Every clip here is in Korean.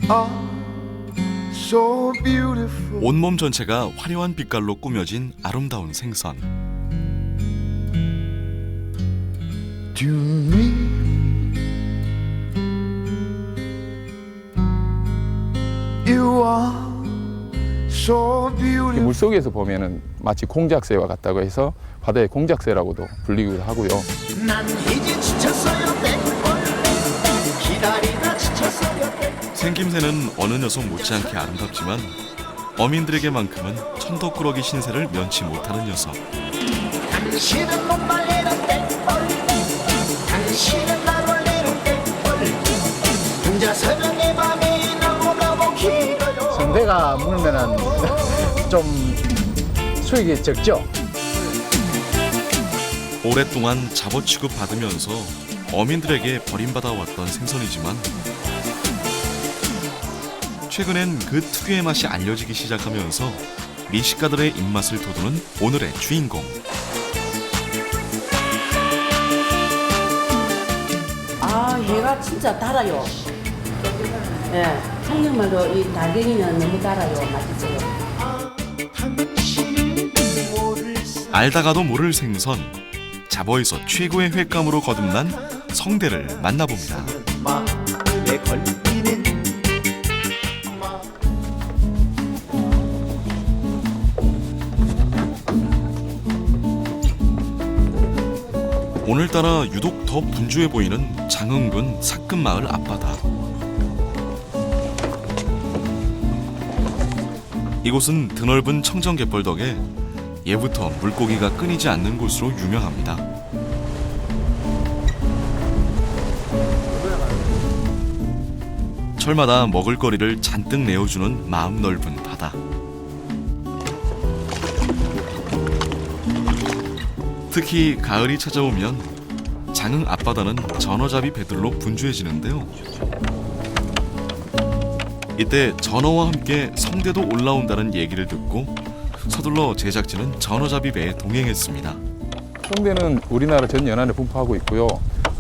are so beautiful. 온몸 전체가 화려한 빛깔로 꾸며진 아름다운 생선. To me, you are so beautiful. 물속에서 보면은 마치 공작새와 같다고 해서 바다의 공작새라고도 불리기도 하고요. 난 이제 지쳤어요 기다리다 지쳤어요 생김새는 어느 녀석 못지않게 아름답지만 어민들에게만큼은 천덕꾸러기 신세를 면치 못하는 녀석. 당신은 못 말리는 당신은 날 원래는 혼자서는 내 맘이 너무너무 길어요. 성대가 물면은 좀 수익이 적죠. 오랫동안 잡어 취급받으면서 어민들에게 버림받아왔던 생선이지만 최근엔 그 특유의 맛이 알려지기 시작하면서 미식가들의 입맛을 돋우는 오늘의 주인공. 아, 얘가 진짜 달아요. 예, 청양말로 이 달갱이는 너무 달아요. 맛있어요. 알다가도 모를 생선. 잡어에서 최고의 횟감으로 거듭난 성대를 만나봅니다. 마음에 걸리는 오늘따라 유독 더 분주해 보이는 장흥군 삭금마을 앞바다. 이곳은 드넓은 청정갯벌 덕에 예부터 물고기가 끊이지 않는 곳으로 유명합니다. 철마다 먹을거리를 잔뜩 내어주는 마음 넓은 바다. 특히 가을이 찾아오면 장흥 앞바다는 전어잡이 배들로 분주해지는데요. 이때 전어와 함께 성대도 올라온다는 얘기를 듣고 서둘러 제작진은 전어잡이 배에 동행했습니다. 성대는 우리나라 전 연안에 분포하고 있고요.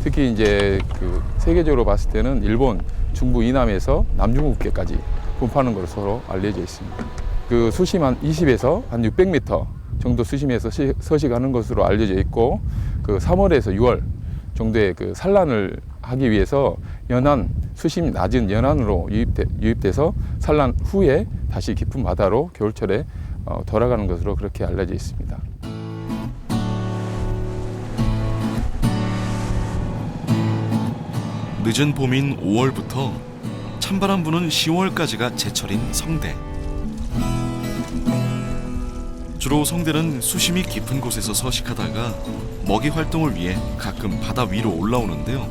특히 이제 그 세계적으로 봤을 때는 일본, 중부 이남에서 남중국해까지 분포하는 것으로 알려져 있습니다. 그 수심 한 20에서 한 600m 정도 수심에서 서식하는 것으로 알려져 있고, 그 3월에서 6월 정도의 그 산란을 하기 위해서 연안, 수심 낮은 연안으로 유입돼서 산란 후에 다시 깊은 바다로 겨울철에 돌아가는 것으로 그렇게 알려져 있습니다. 늦은 봄인 5월부터 찬바람 부는 10월까지가 제철인 성대. 주로 성대는 수심이 깊은 곳에서 서식하다가 먹이 활동을 위해 가끔 바다 위로 올라오는데요.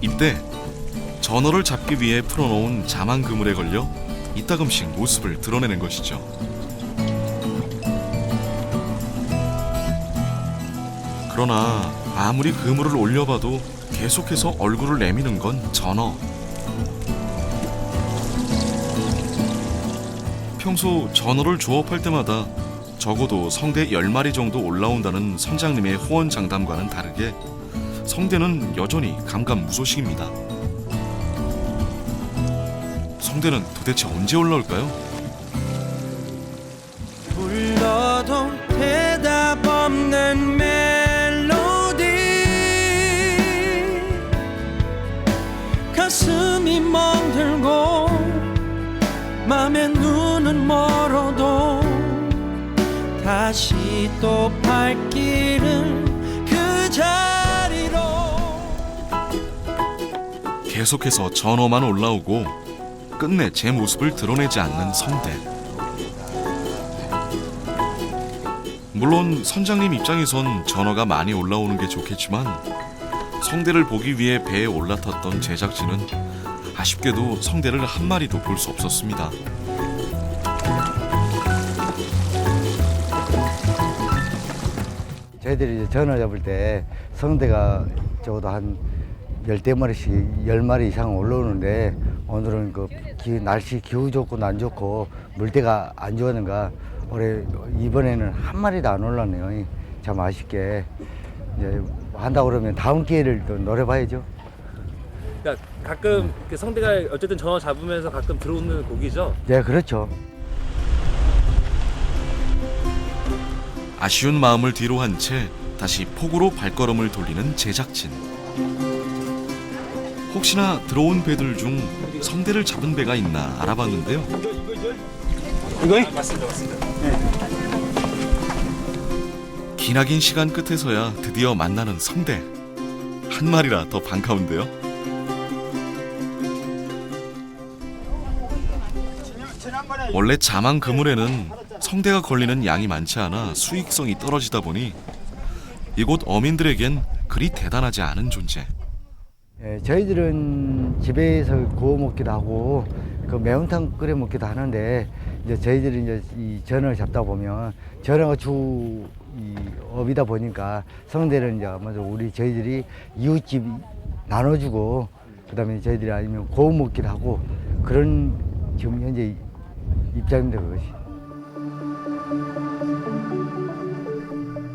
이때 전어를 잡기 위해 풀어놓은 자망 그물에 걸려 이따금씩 모습을 드러내는 것이죠. 그러나 아무리 그물을 올려봐도 계속해서 얼굴을 내미는 건 전어. 평소 전어를 조업할 때마다 적어도 성대 10마리 정도 올라온다는 선장님의 호언장담과는 다르게 성대는 여전히 감감무소식입니다. 성대는 도대체 언제 올라올까요? 불러도 대답 없는 멜로디 가슴이 멍들고 맘에 눈은 멀어도 다시 또 발길은 그 자리로. 계속해서 전어만 올라오고 끝내 제 모습을 드러내지 않는 성대. 물론 선장님 입장에선 전어가 많이 올라오는 게 좋겠지만 성대를 보기 위해 배에 올라탔던 제작진은 아쉽게도 성대를 한 마리도 볼 수 없었습니다. 저희들이 이제 전어 잡을 때 성대가 적어도 한 10대마리씩 10마리 이상 올라오는데 오늘은 그 날씨 기후 좋고 난 좋고 물때가 안 좋았는가 올해 이번에는 한 마리도 안 올랐네요. 참 아쉽게 이제 한다고 그러면 다음 기회를 또 노려봐야죠. 그러니까 가끔 그 성대가 어쨌든 전어 잡으면서 가끔 들어오는 고기죠. 네, 그렇죠. 아쉬운 마음을 뒤로 한 채 다시 폭우로 발걸음을 돌리는 제작진. 혹시나 들어온 배들 중 성대를 잡은 배가 있나 알아봤는데요. 이거요? 맞습니다. 기나긴 시간 끝에서야 드디어 만나는 성대. 한 마리라 더 반가운데요. 원래 자망 그물에는 성대가 걸리는 양이 많지 않아 수익성이 떨어지다 보니 이곳 어민들에겐 그리 대단하지 않은 존재. 예, 저희들은 집에서 구워 먹기도 하고 그 매운탕 끓여 먹기도 하는데 이제 저희들이 이제 이 전어를 잡다 보면 전어가 주 이 업이다 보니까 성대는 이제 먼저 저희들이 이웃집 나눠주고 그다음에 저희들이 아니면 구워 먹기도 하고 그런 지금 현재 입장입니다, 그것이.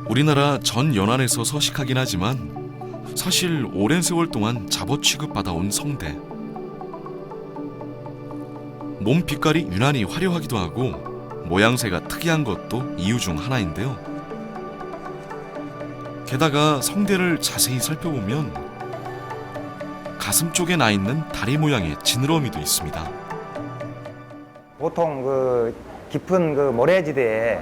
우리나라 전 연안에서 서식하긴 하지만 사실 오랜 세월 동안 잡어 취급받아온 성대. 몸 빛깔이 유난히 화려하기도 하고 모양새가 특이한 것도 이유 중 하나인데요. 게다가 성대를 자세히 살펴보면 가슴 쪽에 나 있는 다리 모양의 지느러미도 있습니다. 보통 그 깊은 그 모래지대에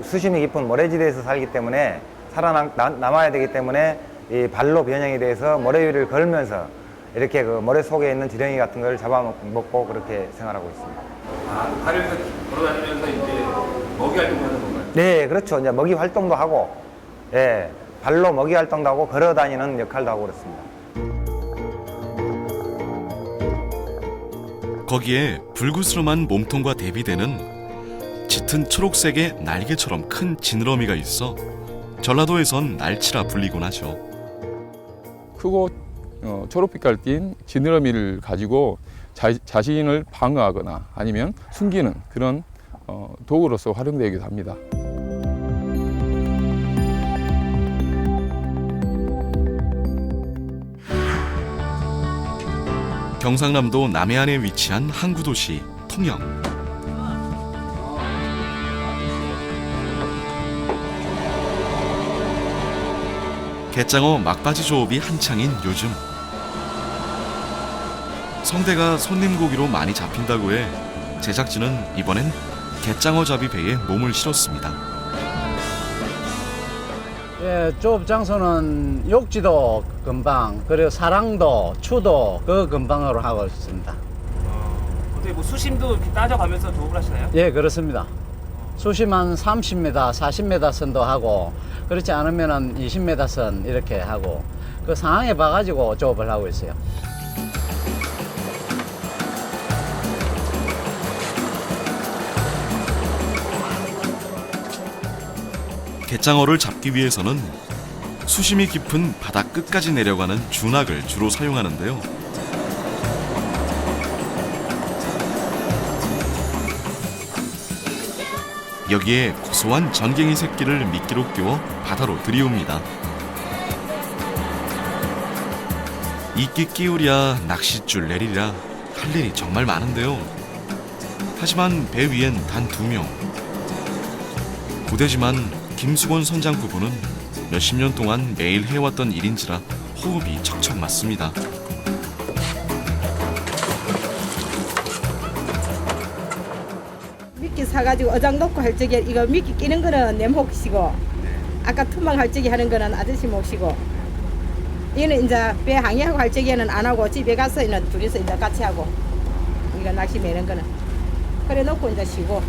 수심이 깊은 모래지대에서 살기 때문에 살아남아야 되기 때문에 이 발로 변형이 돼서 모래 위를 걸면서 이렇게 그 모래 속에 있는 지렁이 같은 걸 잡아먹고 그렇게 생활하고 있습니다. 아, 다리에서 걸어다니면서 이제 먹이 활동하는 건가요? 네, 그렇죠. 이제 먹이 활동도 하고, 예, 발로 먹이 활동도 하고 걸어다니는 역할도 하고 그렇습니다. 거기에 불그스름한 몸통과 대비되는 짙은 초록색의 날개처럼 큰 지느러미가 있어 전라도에선 날치라 불리곤 하죠. 크고 초록빛깔 띤 지느러미를 가지고 자신을 방어하거나 아니면 숨기는 그런 도구로서 활용되기도 합니다. 경상남도 남해안에 위치한 항구 도시 통영. 갯장어 막바지 조업이 한창인 요즘 성대가 손님 고기로 많이 잡힌다고 해 제작진은 이번엔 갯장어 잡이 배에 몸을 실었습니다. 예, 조업 장소는 욕지도 근방, 그리고 사랑도, 추도 그 근방으로 하고 있습니다. 어떻게 뭐 수심도 이렇게 따져가면서 조업을 하시나요? 예, 그렇습니다. 수심 한 30m, 40m 선도 하고 그렇지 않으면 20m 선 이렇게 하고 그 상황에 봐가지고 조업을 하고 있어요. 갯장어를 잡기 위해서는 수심이 깊은 바닥 끝까지 내려가는 준악을 주로 사용하는데요. 여기에 고소한 전갱이 새끼를 미끼로 끼워 바다로 들이옵니다. 이끼 끼우랴 낚싯줄 내리랴 할 일이 정말 많은데요. 하지만 배 위엔 단 2명. 고되지만 김수곤 선장 부부는 몇십 년 동안 매일 해왔던 일인지라 호흡이 척척 맞습니다. 미끼 사가지고 어장 놓고 할 적에 이거 미끼 끼는 거는 내 몫이고 아까 투망 할 적에 하는 거는 아저씨 몫이고 이거는 이제 배 항해하고 할 적에는 안 하고 집에 가서 이는 둘이서 이제 같이 하고 이거 낚시 매는 거는 그래 놓고 이제 쉬고.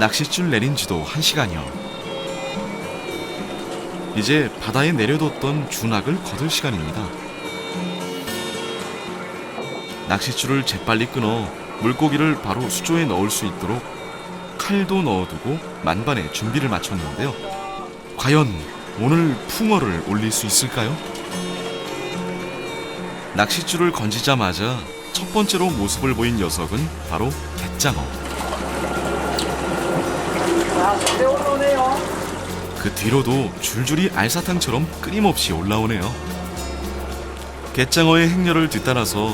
낚싯줄 내린 지도 1시간여. 이제 바다에 내려뒀던 준악을 거둘 시간입니다. 낚싯줄을 재빨리 끊어 물고기를 바로 수조에 넣을 수 있도록 칼도 넣어두고 만반의 준비를 마쳤는데요. 과연 오늘 풍어를 올릴 수 있을까요? 낚싯줄을 건지자마자 첫 번째로 모습을 보인 녀석은 바로 갯장어. 그 뒤로도 줄줄이 알사탕처럼 끊임없이 올라오네요. 갯장어의 행렬을 뒤따라서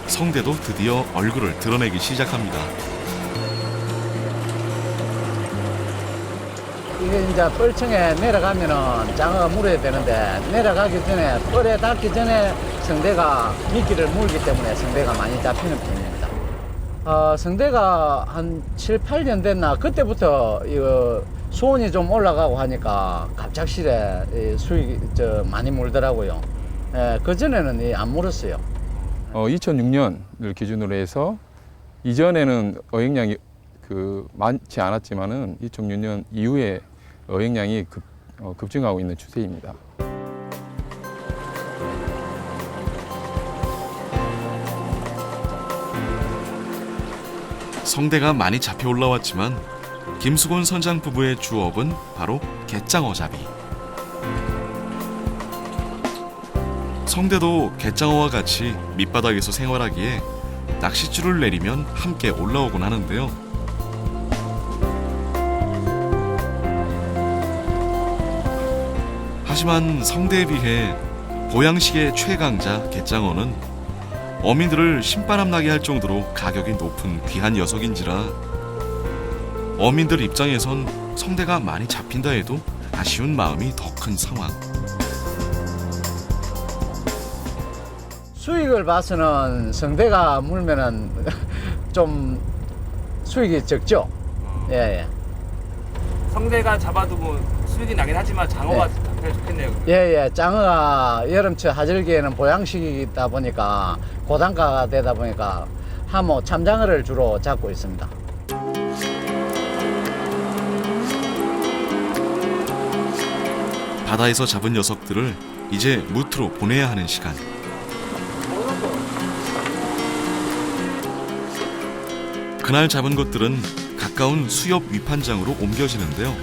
성대도 드디어 얼굴을 드러내기 시작합니다. 이게 이제 뻘층에 내려가면은 장어가 물어야 되는데 내려가기 전에 뻘에 닿기 전에 성대가 미끼를 물기 때문에 성대가 많이 잡히는 편입니다. 성대가 한 7, 8년 됐나 그때부터 이거 수온이 좀 올라가고 하니까 갑작스레 수익이 많이 물더라고요. 예, 그전에는 안 물었어요. 2006년을 기준으로 해서 이전에는 어획량이 많지 않았지만은 2006년 이후에 어획량이 급증하고 있는 추세입니다. 성대가 많이 잡혀 올라왔지만 김수곤 선장 부부의 주업은 바로 갯장어 잡이. 성대도 갯장어와 같이 밑바닥에서 생활하기에 낚싯줄을 내리면 함께 올라오곤 하는데요. 하지만 성대에 비해 보양식의 최강자 갯장어는 어민들을 신바람 나게 할 정도로 가격이 높은 귀한 녀석인지라 어민들 입장에선 성대가 많이 잡힌다 해도 아쉬운 마음이 더 큰 상황. 수익을 봐서는 성대가 물면은 좀 수익이 적죠. 예, 예. 성대가 잡아도 뭐 수익이 나긴 하지만 장어가 잡혀야 좋겠네요. 예. 장어가 여름철 하절기에는 보양식이다 보니까 고단가가 되다 보니까 하모 참장어를 주로 잡고 있습니다. 바다에서 잡은 녀석들을 이제 무트로 보내야 하는 시간. 그날 잡은 것들은 가까운 수협 위판장으로 옮겨지는데요.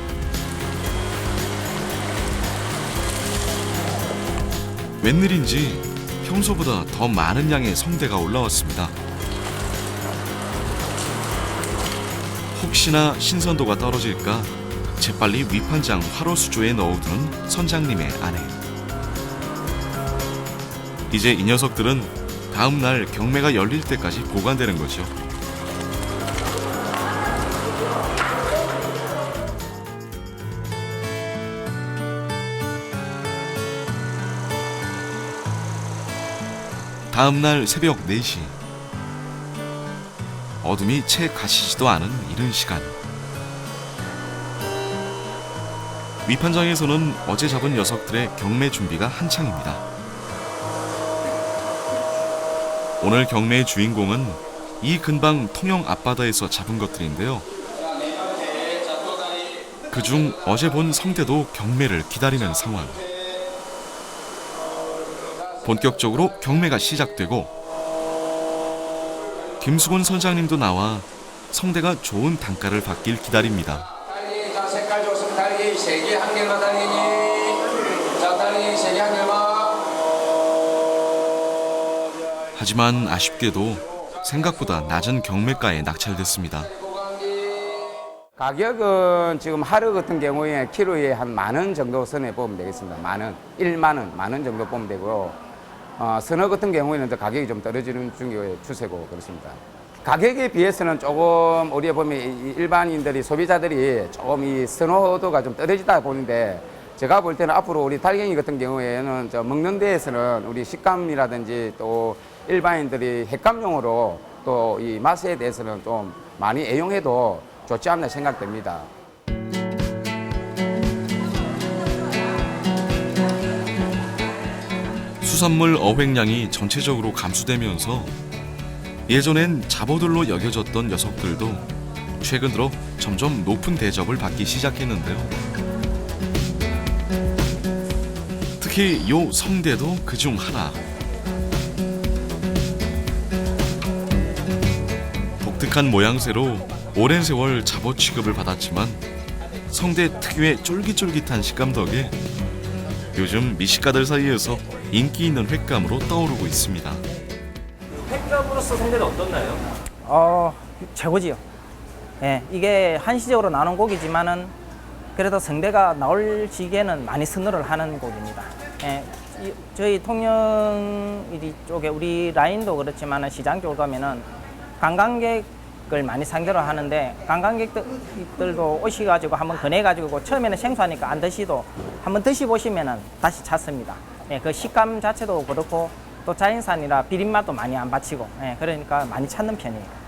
웬일인지 평소보다 더 많은 양의 성대가 올라왔습니다. 혹시나 신선도가 떨어질까 재빨리 위판장 화로 수조에 넣어두는 선장님의 아내. 이제 이 녀석들은 다음 날 경매가 열릴 때까지 보관되는 거죠. 다음 날 새벽 4시. 어둠이 채 가시지도 않은 이른 시간. 위판장에서는 어제 잡은 녀석들의 경매 준비가 한창입니다. 오늘 경매의 주인공은 이 근방 통영 앞바다에서 잡은 것들인데요. 그중 어제 본 성대도 경매를 기다리는 상황. 본격적으로 경매가 시작되고 김수곤 선장님도 나와 성대가 좋은 단가를 받길 기다립니다. 색깔 좋습니다. 달기 3개 한 개만 달리니. 자, 달리니 3개 한 개만. 하지만 아쉽게도 생각보다 낮은 경매가에 낙찰됐습니다. 가격은 지금 하루 같은 경우에 키로에 한 10,000원 정도 선에 보면 되겠습니다. 1만 원 정도 보면 되고요. 선어 같은 경우에는 가격이 좀 떨어지는 중의 추세고 그렇습니다. 가격에 비해서는 조금 우리가 보면 일반인들이 소비자들이 조금 이 선호도가 좀 떨어지다 보는데 제가 볼 때는 앞으로 우리 달갱이 같은 경우에는 먹는 데에서는 우리 식감이라든지 또 일반인들이 횟감용으로 또 이 맛에 대해서는 좀 많이 애용해도 좋지 않나 생각됩니다. 수산물 어획량이 전체적으로 감소되면서 예전엔 잡어들로 여겨졌던 녀석들도 최근 들어 점점 높은 대접을 받기 시작했는데요. 특히 요 성대도 그중 하나. 독특한 모양새로 오랜 세월 잡어 취급을 받았지만 성대 특유의 쫄깃쫄깃한 식감 덕에 요즘 미식가들 사이에서 인기 있는 횟감으로 떠오르고 있습니다. 횟감으로서 성대는 어떻나요? 최고지요. 예, 이게 한시적으로 나오는 곡이지만은 그래도 성대가 나올 시기에는 많이 선호를 하는 곡입니다. 예, 저희 통영 쪽에 우리 라인도 그렇지만은 시장 쪽을 가면은 관광객을 많이 상대로 하는데 관광객들도 오셔가지고 한번 권해가지고 처음에는 생소하니까 안 드시도 한번 드셔보시면은 다시 찾습니다. 예, 그 식감 자체도 그렇고 또 자연산이라 비린맛도 많이 안 받치고 예, 그러니까 많이 찾는 편이에요.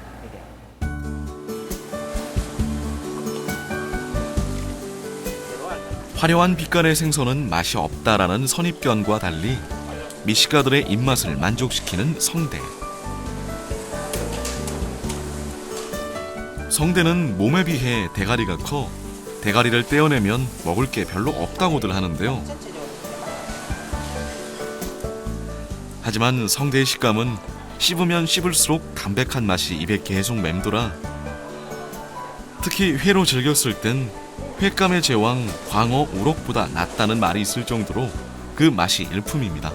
화려한 빛깔의 생선은 맛이 없다라는 선입견과 달리 미식가들의 입맛을 만족시키는 성대. 성대는 몸에 비해 대가리가 커 대가리를 떼어내면 먹을 게 별로 없다고들 하는데요. 하지만 성대의 식감은 씹으면 씹을수록 담백한 맛이 입에 계속 맴돌아 특히 회로 즐겼을 땐 횟감의 제왕 광어, 우럭보다 낫다는 말이 있을 정도로 그 맛이 일품입니다.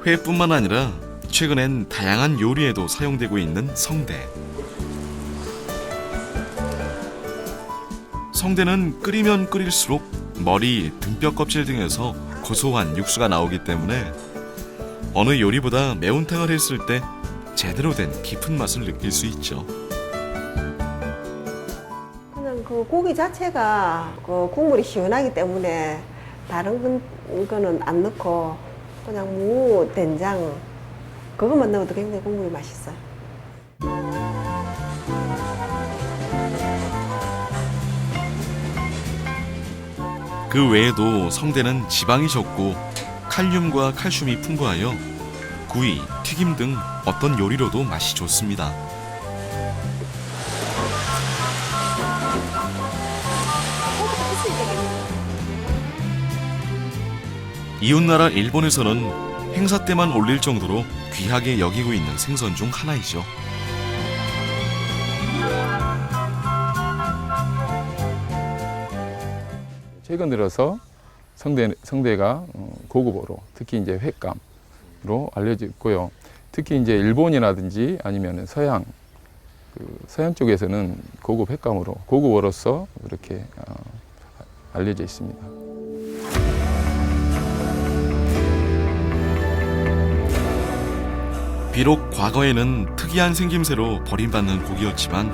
회뿐만 아니라 최근엔 다양한 요리에도 사용되고 있는 성대. 성대는 끓이면 끓일수록 머리, 등뼈 껍질 등에서 고소한 육수가 나오기 때문에 어느 요리보다 매운탕을 했을 때 제대로 된 깊은 맛을 느낄 수 있죠. 그냥 그 고기 자체가 그 국물이 시원하기 때문에 다른 거는 안 넣고 그냥 무, 된장 그것만 넣어도 굉장히 국물이 맛있어요. 그 외에도 성대는 지방이 적고 칼륨과 칼슘이 풍부하여 구이, 튀김 등 어떤 요리로도 맛이 좋습니다. 이웃나라 일본에서는 행사 때만 올릴 정도로 귀하게 여기고 있는 생선 중 하나이죠. 최근 들어서 성대가 고급어로 특히 이제 횟감으로 알려져 있고요. 특히 이제 일본이라든지 아니면 서양 쪽에서는 고급 횟감으로 고급어로서 그렇게 알려져 있습니다. 비록 과거에는 특이한 생김새로 버림받는 고기였지만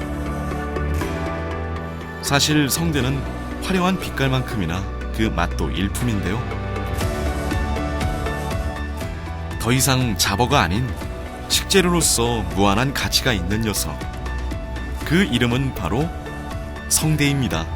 사실 성대는 화려한 빛깔만큼이나 그 맛도 일품인데요. 더 이상 잡어가 아닌 식재료로서 무한한 가치가 있는 녀석. 그 이름은 바로 성대입니다.